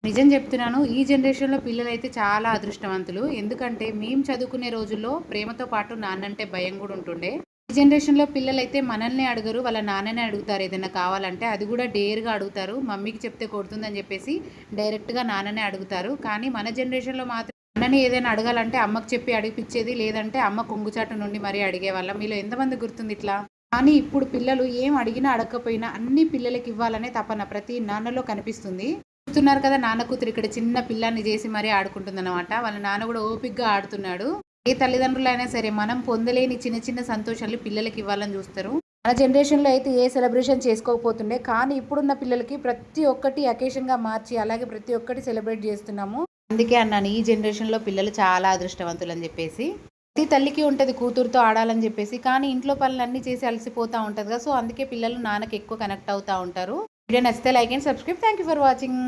నిజం చెప్తున్నాను. ఈ జనరేషన్‌లో పిల్లలైతే చాలా అదృష్టవంతులు. ఎందుకంటే మేము చదువుకునే రోజుల్లో ప్రేమతో పాటు నాన్నంటే భయం గూడా ఉంటుండే. ఈ జనరేషన్‌లో పిల్లలైతే మనల్ని అడగరు. వాళ్ళ నాన్ననే అడుగుతారు ఏదైనా కావాలంటే. అది గూడా డేర్‌గా అడుగుతారు. మమ్మీకి చెప్తే కొడుతుందని జెప్పేసి డైరెక్ట్‌గా నాన్ననే అడుగుతారు. కానీ మన జనరేషన్‌లో మాత్రం అన్నని ఏదైనా అడగాలంటే అమ్మకి చెప్పి అడిగిపిచ్చేది. లేదంటే అమ్మ కొంగుచాటు నుండి మరీ అడిగేవాళ్ళం. మీలో ఎంతమందికి గుర్తుంది ఇట్లా? కానీ ఇప్పుడు పిల్లలు ఏం అడిగినా అడగకపోయినా అన్నీ పిల్లలకివ్వాలనే తపన ప్రతి నాన్నలో కనిపిస్తుంది. చూస్తున్నారు కదా! నాన్న కూతురు ఇక్కడ చిన్న పిల్లాడిని చేసి మరీ ఆడుకుంటుందనమాట. వాళ్ళ నాన్న గూడా ఓపికగా ఆడుతున్నాడు. ఏ తల్లిదండ్రులైనా సరే మనం పొందలేని చిన్న చిన్న సంతోషాలు పిల్లలకివ్వాలని జూస్తారు. మన జనరేషన్‌లో అయితే ఏ సెలబ్రేషన్ చేసుకోకపోతుండే. కానీ ఇప్పుడున్న పిల్లలకి ప్రతి ఒక్కటి అకేషన్‌గా మార్చి అలాగే ప్రతి ఒక్కటి సెలబ్రేట్ జేస్తున్నాము. అందుకే అన్నాను ఈ జనరేషన్‌లో పిల్లలు చాలా అదృష్టవంతులని జెప్పేసి. ప్రతి తల్లికి ఉంటది కూతురుతో ఆడాలని జెప్పేసి. కానీ ఇంట్లో పనులన్నీ చేసి అలసిపోతా ఉంటది గదా! సో, అందుకే పిల్లలు నాన్నకి ఎక్కువ కనెక్ట్ అవుతా ఉంటారు. వీడియో నచ్చితే like and subscribe. Thank you for watching.